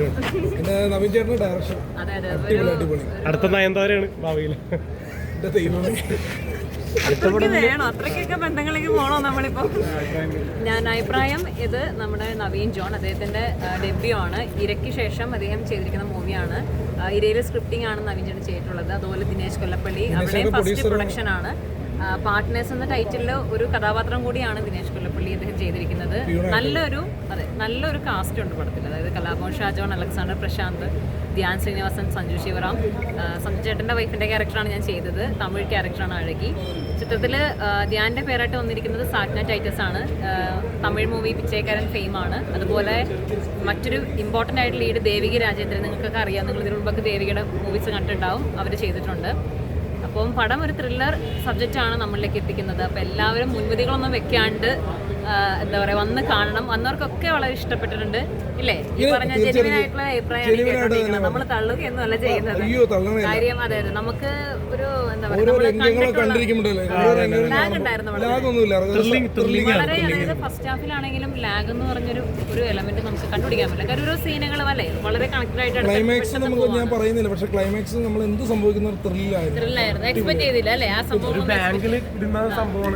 പിന്നെ നവീൻ ചേട്ടന്റെ ഡയറക്ഷൻ അടിപൊളി. അടുത്ത നയൻതാരയാണ് ഭാവിയിൽ. എന്റെ ദൈവമേ, വേണോ അത്രയ്ക്കൊക്കെ ബന്ധങ്ങളിലേക്ക് പോകണോ നമ്മളിപ്പോ? ഞാൻ അഭിപ്രായം ഇത് നമ്മുടെ നവീൻ ജോൺ, അദ്ദേഹത്തിന്റെ ഡെബ്യൂ ആണ്. ഇരയ്ക്ക് ശേഷം അദ്ദേഹം ചെയ്തിരിക്കുന്ന മൂവിയാണ്. ഇരയിലെ സ്ക്രിപ്റ്റിംഗ് ആണ് നവീൻ ചേട്ടൻ ചെയ്തിട്ടുള്ളത്. അതുപോലെ ദിനേശ് കൊല്ലപ്പള്ളി അവിടെ ഫസ്റ്റ് പ്രൊഡക്ഷൻ ആണ്. പാർട്ട്നേഴ്സ് എന്ന ടൈറ്റിലിൽ ഒരു കഥാപാത്രം കൂടിയാണ് ദിനേശ് കൊല്ലപ്പള്ളി അദ്ദേഹം ചെയ്തിരിക്കുന്നത്. നല്ലൊരു കാസ്റ്റ് ഉണ്ട് പടത്തിൽ. അതായത് കലാഭവൻ ഷാജോൺ, അലക്സാണ്ടർ പ്രശാന്ത്, ധ്യാൻ ശ്രീനിവാസൻ, സഞ്ജു ശിവറാം. സഞ്ജു ചേട്ടൻ്റെ വൈഫിൻ്റെ ക്യാരക്ടറാണ് ഞാൻ ചെയ്തത്. തമിഴ് ക്യാരക്ടറാണ് അഴകി. ചിത്രത്തിൽ ധ്യാൻ്റെ പേരായിട്ട് വന്നിരിക്കുന്നത് സാഗ്ന ടൈറ്റസ് ആണ്. തമിഴ് മൂവി പിച്ചേക്കാരൻ ഫെയിമാണ്. അതുപോലെ മറ്റൊരു ഇമ്പോർട്ടൻ്റ് ആയിട്ട് ലീഡ് ദേവിക രാജേന്ദ്രൻ. നിങ്ങൾക്കൊക്കെ അറിയാം, നിങ്ങൾ ഇതിനു മുമ്പൊക്കെ ദേവികയുടെ മൂവീസ് കണ്ടിട്ടുണ്ടാവും. അവർ ചെയ്തിട്ടുണ്ട്. അപ്പം പടം ഒരു ത്രില്ലർ സബ്ജക്റ്റാണ് നമ്മളിലേക്ക് എത്തിക്കുന്നത്. അപ്പോൾ എല്ലാവരും മുൻവിധികളൊന്നും വെക്കാണ്ട് എന്താ പറയുക, വന്ന് കാണണം. വന്നവർക്കൊക്കെ വളരെ ഇഷ്ടപ്പെട്ടിട്ടുണ്ട് ഇല്ലേ? ഈ പറഞ്ഞ ജെന്യുവൻ ആയിട്ടുള്ള അഭിപ്രായമാണ്. നമ്മൾ തള്ളുകയൊന്നും അല്ല ചെയ്യുന്നത്. കാര്യം അതെ, നമുക്ക് ഒരു എന്താ പറയുക, വളരെ അതായത് ഫസ്റ്റ് ഹാഫിലാണെങ്കിലും ലാഗ് എന്ന് പറഞ്ഞൊരു എലമെന്റ് നമുക്ക് കണ്ടുപിടിക്കാൻ പറ്റില്ല. കാര്യം ഓരോ സീനുകളും അല്ലേ വളരെ കണക്റ്റഡ് ആയിട്ട് ഞാൻ പറയുന്നില്ല, പക്ഷേ ക്ലൈമാക്സ് നമ്മൾ എന്ത് സംഭവിക്കുന്ന ത്രില്ലായിരുന്നു. എക്സ്പെക്ട് ചെയ്തില്ല അല്ലേ ആ സംഭവം.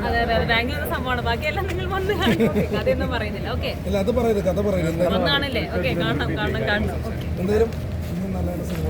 അതെ അതെ, ബാങ്കിലുള്ള സംഭവമാണ്. ബാക്കിയെല്ലാം നിങ്ങൾ വന്ന് അതൊന്നും പറയുന്നില്ല. ഓക്കെ, കഥ പറയുന്നത് ഒന്നാണല്ലേ? ഓക്കെ, കാണണം. എന്തായാലും നല്ല സിനിമ.